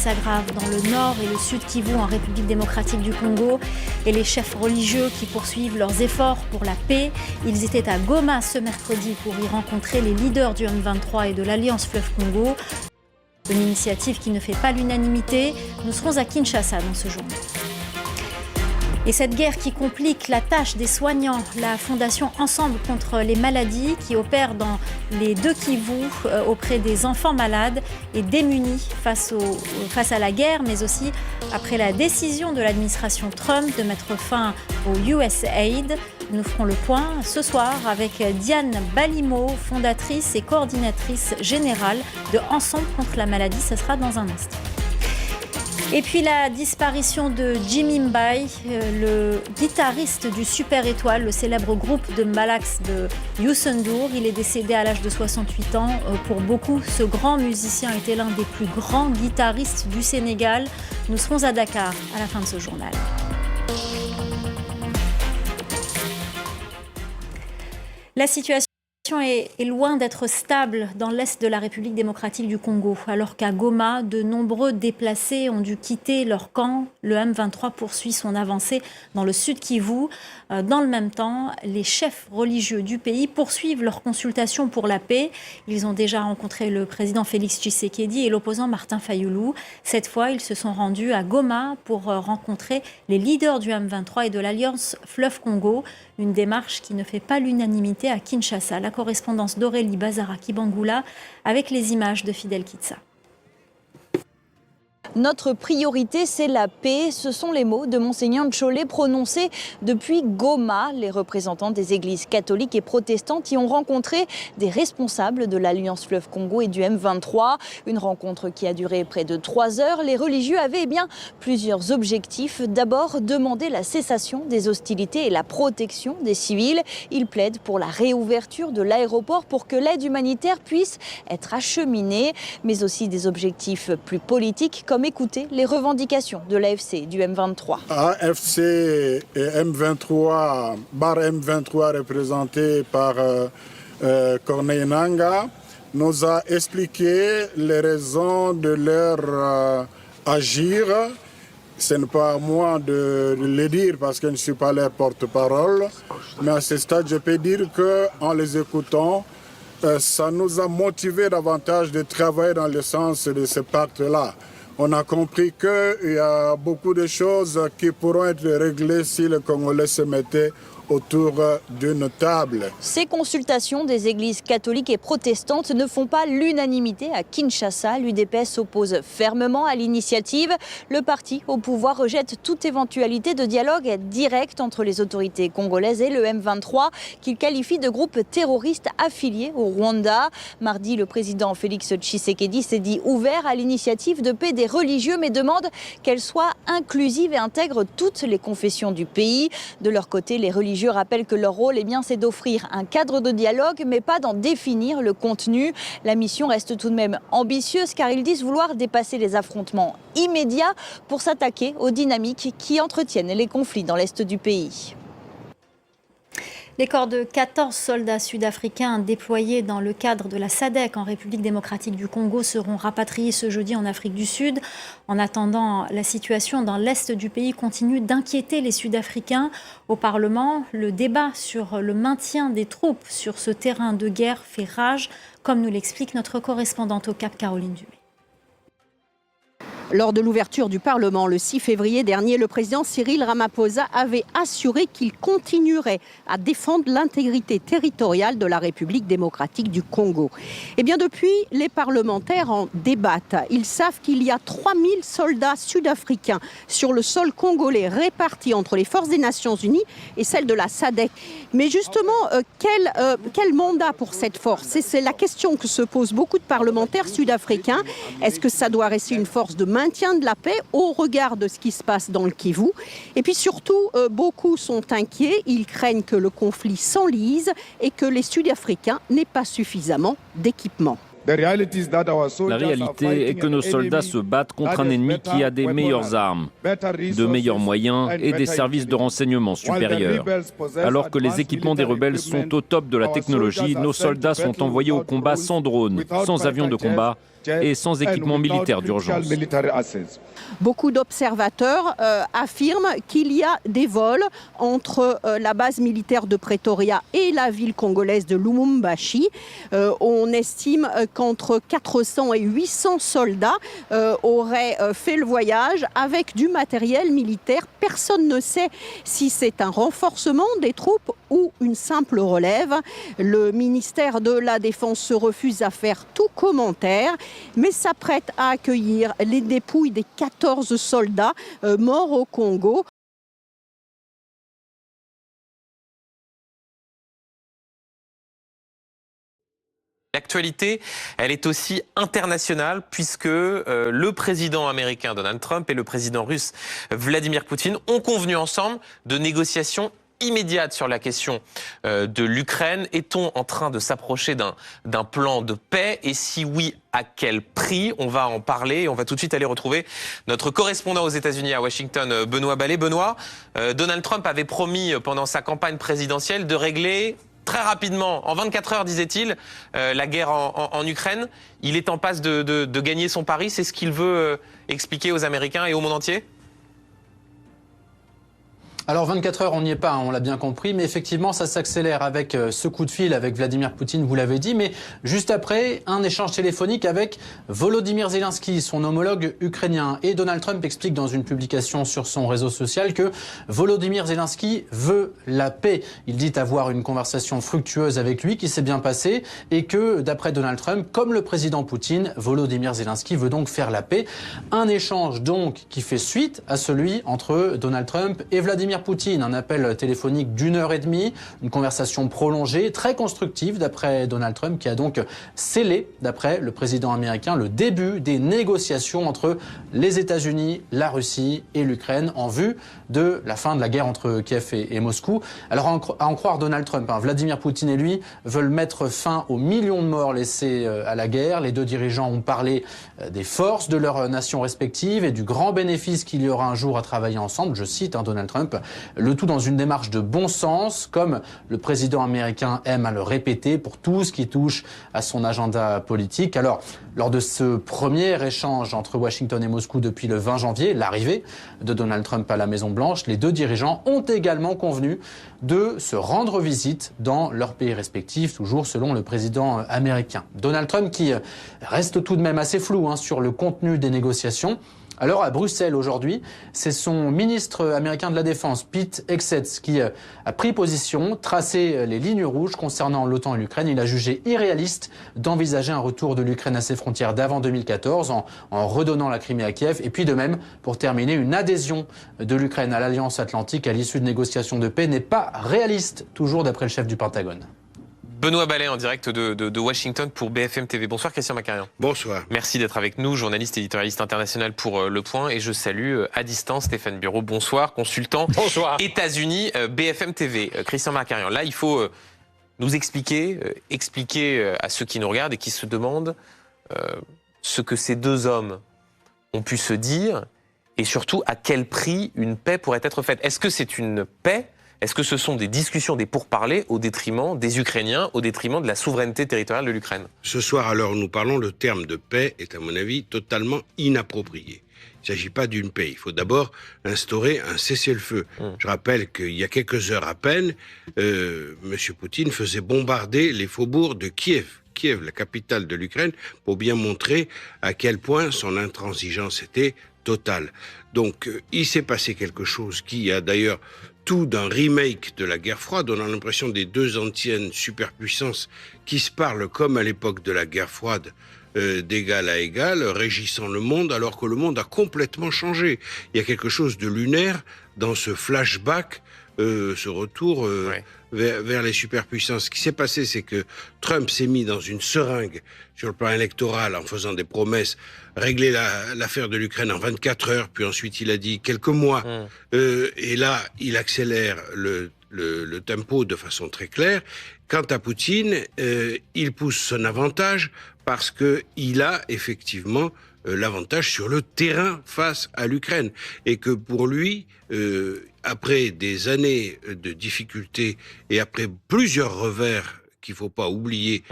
s'aggravent dans le nord et le sud Kivu en République démocratique du Congo et les chefs religieux qui poursuivent leurs efforts pour la paix. Ils étaient à Goma ce mercredi pour y rencontrer les leaders du M23 et de l'Alliance Fleuve Congo. Une initiative qui ne fait pas l'unanimité. Nous serons à Kinshasa dans ce journal. Et cette guerre qui complique la tâche des soignants, la fondation Ensemble contre les maladies qui opère dans les deux Kivu auprès des enfants malades et démunis face à la guerre, mais aussi après la décision de l'administration Trump de mettre fin au USAID. Nous ferons le point ce soir avec Diane Balimo, fondatrice et coordinatrice générale de Ensemble contre la maladie. Ce sera dans un instant. Et puis la disparition de Jimmy Mbai, le guitariste du Super Étoile, le célèbre groupe de Malax de Youssou N'Dour. Il est décédé à l'âge de 68 ans. Pour beaucoup, ce grand musicien était l'un des plus grands guitaristes du Sénégal. Nous serons à Dakar à la fin de ce journal. La situation est loin d'être stable dans l'est de la République démocratique du Congo. Alors qu'à Goma, de nombreux déplacés ont dû quitter leur camp. Le M23 poursuit son avancée dans le sud Kivu. Dans le même temps, les chefs religieux du pays poursuivent leurs consultations pour la paix. Ils ont déjà rencontré le président Félix Tshisekedi et l'opposant Martin Fayulu. Cette fois, ils se sont rendus à Goma pour rencontrer les leaders du M23 et de l'Alliance Fleuve Congo. Une démarche qui ne fait pas l'unanimité à Kinshasa. La correspondance d'Aurélie Bazaraki-Bangoula avec les images de Fidel Kitsa. Notre priorité, c'est la paix. Ce sont les mots de Monseigneur Ntcholé prononcés depuis Goma. Les représentants des églises catholiques et protestantes y ont rencontré des responsables de l'Alliance Fleuve Congo et du M23. Une rencontre qui a duré près de 3 heures. Les religieux avaient plusieurs objectifs. D'abord, demander la cessation des hostilités et la protection des civils. Ils plaident pour la réouverture de l'aéroport pour que l'aide humanitaire puisse être acheminée, mais aussi des objectifs plus politiques comme écouter les revendications de l'AFC du M23. AFC et M23, barre M23 représenté par Corneille Nangaa, nous a expliqué les raisons de leur agir. Ce n'est pas à moi de le dire parce que je ne suis pas leur porte-parole, mais à ce stade, je peux dire qu'en les écoutant, ça nous a motivé davantage de travailler dans le sens de ce pacte-là. On a compris qu'il y a beaucoup de choses qui pourront être réglées si le Congolais se mettait autour d'une table. Ces consultations des églises catholiques et protestantes ne font pas l'unanimité à Kinshasa. L'UDPS s'oppose fermement à l'initiative. Le parti au pouvoir rejette toute éventualité de dialogue direct entre les autorités congolaises et le M23 qu'il qualifie de groupe terroriste affilié au Rwanda. Mardi, le président Félix Tshisekedi s'est dit ouvert à l'initiative de paix des religieux mais demande qu'elle soit inclusive et intègre toutes les confessions du pays. De leur côté, les religieux rappellent que leur rôle c'est d'offrir un cadre de dialogue, mais pas d'en définir le contenu. La mission reste tout de même ambitieuse car ils disent vouloir dépasser les affrontements immédiats pour s'attaquer aux dynamiques qui entretiennent les conflits dans l'est du pays. Les corps de 14 soldats sud-africains déployés dans le cadre de la SADC en République démocratique du Congo seront rapatriés ce jeudi en Afrique du Sud. En attendant, la situation dans l'est du pays continue d'inquiéter les Sud-Africains. Au Parlement, le débat sur le maintien des troupes sur ce terrain de guerre fait rage, comme nous l'explique notre correspondante au Cap, Caroline Dumais. Lors de l'ouverture du Parlement le 6 février dernier, le président Cyril Ramaphosa avait assuré qu'il continuerait à défendre l'intégrité territoriale de la République démocratique du Congo. Et bien depuis, les parlementaires en débattent. Ils savent qu'il y a 3000 soldats sud-africains sur le sol congolais répartis entre les forces des Nations Unies et celles de la SADC. Mais justement, quel mandat pour cette force? C'est la question que se posent beaucoup de parlementaires sud-africains. Est-ce que ça doit rester une force de maintien de la paix au regard de ce qui se passe dans le Kivu? Et puis surtout, beaucoup sont inquiets. Ils craignent que le conflit s'enlise et que les Sud-Africains n'aient pas suffisamment d'équipement. La réalité est que nos soldats se battent contre un ennemi qui a des meilleures armes, de meilleurs moyens et des services de renseignement supérieurs. Alors que les équipements des rebelles sont au top de la technologie, nos soldats sont envoyés au combat sans drones, sans avions de combat et sans équipement militaire d'urgence. Beaucoup d'observateurs affirment qu'il y a des vols entre la base militaire de Pretoria et la ville congolaise de Lubumbashi. On estime qu'entre 400 et 800 soldats auraient fait le voyage avec du matériel militaire. Personne ne sait si c'est un renforcement des troupes ou une simple relève. Le ministère de la Défense se refuse à faire tout commentaire, mais s'apprête à accueillir les dépouilles des 14 soldats morts au Congo. L'actualité, elle est aussi internationale puisque le président américain Donald Trump et le président russe Vladimir Poutine ont convenu ensemble de négociations immédiates sur la question de l'Ukraine. Est-on en train de s'approcher d'un plan de paix? Et si oui, à quel prix? On va en parler. On va tout de suite aller retrouver notre correspondant aux États-Unis à Washington, Benoît Ballet. Benoît, Donald Trump avait promis pendant sa campagne présidentielle de régler très rapidement, en 24 heures, disait-il, la guerre en Ukraine. Il est en passe de gagner son pari. C'est ce qu'il veut expliquer aux Américains et au monde entier? Alors 24 heures, on n'y est pas, on l'a bien compris, mais effectivement ça s'accélère avec ce coup de fil avec Vladimir Poutine, vous l'avez dit, mais juste après, un échange téléphonique avec Volodymyr Zelensky, son homologue ukrainien. Et Donald Trump explique dans une publication sur son réseau social que Volodymyr Zelensky veut la paix. Il dit avoir une conversation fructueuse avec lui qui s'est bien passée et que, d'après Donald Trump, comme le président Poutine, Volodymyr Zelensky veut donc faire la paix. Un échange donc qui fait suite à celui entre Donald Trump et Vladimir Poutine, un appel téléphonique d'1h30, une conversation prolongée, très constructive d'après Donald Trump, qui a donc scellé, d'après le président américain, le début des négociations entre les États-Unis, la Russie et l'Ukraine en vue de la fin de la guerre entre Kiev et Moscou. Alors à en croire Donald Trump, Vladimir Poutine et lui veulent mettre fin aux millions de morts laissés à la guerre. Les deux dirigeants ont parlé des forces de leurs nations respectives et du grand bénéfice qu'il y aura un jour à travailler ensemble. Je cite Donald Trump. Le tout dans une démarche de bon sens, comme le président américain aime à le répéter pour tout ce qui touche à son agenda politique. Alors, lors de ce premier échange entre Washington et Moscou depuis le 20 janvier, l'arrivée de Donald Trump à la Maison-Blanche, les deux dirigeants ont également convenu de se rendre visite dans leurs pays respectifs, toujours selon le président américain. Donald Trump qui reste tout de même assez flou sur le contenu des négociations. Alors à Bruxelles aujourd'hui, c'est son ministre américain de la Défense, Pete Hegseth, qui a pris position, tracé les lignes rouges concernant l'OTAN et l'Ukraine. Il a jugé irréaliste d'envisager un retour de l'Ukraine à ses frontières d'avant 2014 en redonnant la Crimée à Kiev. Et puis de même, pour terminer, une adhésion de l'Ukraine à l'Alliance Atlantique à l'issue de négociations de paix n'est pas réaliste, toujours d'après le chef du Pentagone. Benoît Ballet en direct de Washington pour BFM TV. Bonsoir Christian Macarian. Bonsoir. Merci d'être avec nous, journaliste éditorialiste international pour Le Point. Et je salue à distance Stéphane Bureau. Bonsoir, consultant. Bonsoir. États-Unis, BFM TV. Christian Macarian, là il faut nous expliquer à ceux qui nous regardent et qui se demandent ce que ces deux hommes ont pu se dire et surtout à quel prix une paix pourrait être faite. Est-ce que c'est une paix ? Est-ce que ce sont des discussions, des pourparlers au détriment des Ukrainiens, au détriment de la souveraineté territoriale de l'Ukraine? Ce soir, alors nous parlons, le terme de paix est à mon avis totalement inapproprié. Il ne s'agit pas d'une paix. Il faut d'abord instaurer un cessez-le-feu. Je rappelle qu'il y a quelques heures à peine, M. Poutine faisait bombarder les faubourgs de Kiev. Kiev, la capitale de l'Ukraine, pour bien montrer à quel point son intransigeance était totale. Donc, il s'est passé quelque chose qui a d'ailleurs tout d'un remake de la guerre froide. On a l'impression des deux anciennes superpuissances qui se parlent comme à l'époque de la guerre froide, d'égal à égal, régissant le monde, alors que le monde a complètement changé. Il y a quelque chose de lunaire dans ce flashback, ce retour vers les superpuissances. Ce qui s'est passé, c'est que Trump s'est mis dans une seringue sur le plan électoral en faisant des promesses, régler l'affaire de l'Ukraine en 24 heures, puis ensuite il a dit quelques mois. Et là, il accélère le tempo de façon très claire. Quant à Poutine, il pousse son avantage parce qu'il a effectivement l'avantage sur le terrain face à l'Ukraine. Et que pour lui, après des années de difficultés et après plusieurs revers qu'il ne faut pas oublier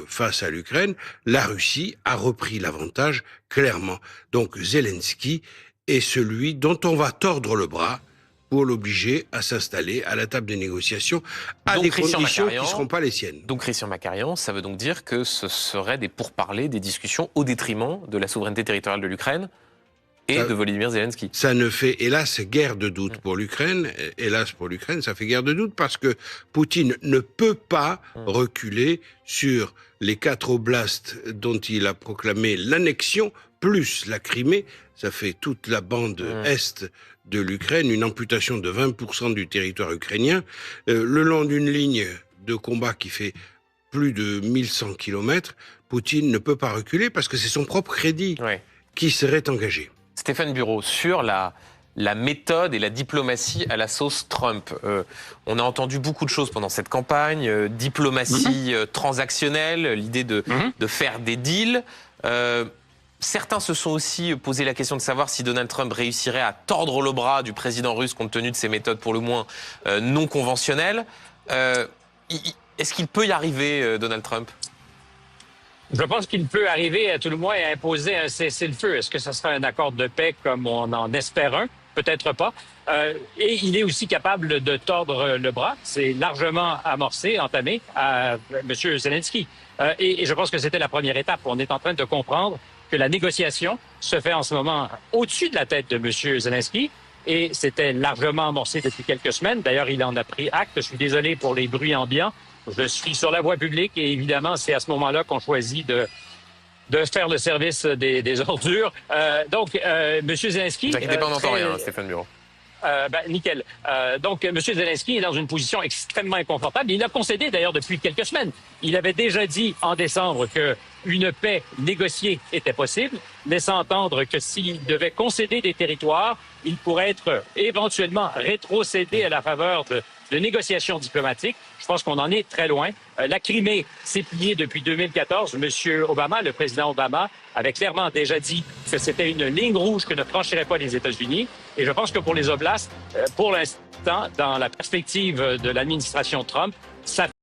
face à l'Ukraine, la Russie a repris l'avantage clairement. Donc Zelensky est celui dont on va tordre le bras pour l'obliger à s'installer à la table des négociations à des conditions qui ne seront pas les siennes. Donc Christian Macarian, ça veut donc dire que ce seraient des pourparlers, des discussions au détriment de la souveraineté territoriale de l'Ukraine et de Volodymyr Zelensky. Ça ne fait, hélas, guère de doute pour l'Ukraine. Hélas, pour l'Ukraine, ça fait guère de doute parce que Poutine ne peut pas reculer sur les 4 oblasts dont il a proclamé l'annexion, plus la Crimée. Ça fait toute la bande est de l'Ukraine, une amputation de 20% du territoire ukrainien, le long d'une ligne de combat qui fait plus de 1100 km. Poutine ne peut pas reculer parce que c'est son propre crédit qui serait engagé. Stéphane Bureau, sur la méthode et la diplomatie à la sauce Trump. On a entendu beaucoup de choses pendant cette campagne, diplomatie transactionnelle, l'idée de faire des deals. Certains se sont aussi posé la question de savoir si Donald Trump réussirait à tordre le bras du président russe compte tenu de ses méthodes pour le moins non conventionnelles. Est-ce qu'il peut y arriver, Donald Trump ? Je pense qu'il peut arriver à tout le moins à imposer un cessez-le-feu. Est-ce que ce sera un accord de paix comme on en espère un? Peut-être pas. Et il est aussi capable de tordre le bras. C'est largement amorcé, entamé à M. Zelensky. Et je pense que c'était la première étape. On est en train de comprendre que la négociation se fait en ce moment au-dessus de la tête de M. Zelensky. Et c'était largement amorcé depuis quelques semaines. D'ailleurs, il en a pris acte. Je suis désolé pour les bruits ambiants. Je suis sur la voie publique et évidemment, c'est à ce moment-là qu'on choisit de faire le service des ordures. Donc, M. Zelensky... Vous inquiétez pas, on n'entend rien, Stéphane Bureau. Nickel. Donc, M. Zelensky est dans une position extrêmement inconfortable. Il a concédé d'ailleurs depuis quelques semaines. Il avait déjà dit en décembre qu'une paix négociée était possible, laissant entendre que s'il devait concéder des territoires, il pourrait être éventuellement rétrocédé à la faveur de négociations diplomatiques. Je pense qu'on en est très loin. La Crimée s'est pliée depuis 2014. M. Obama, le président Obama, avait clairement déjà dit que c'était une ligne rouge que ne franchiraient pas les États-Unis. Et je pense que pour les oblasts, pour l'instant, dans la perspective de l'administration Trump, ça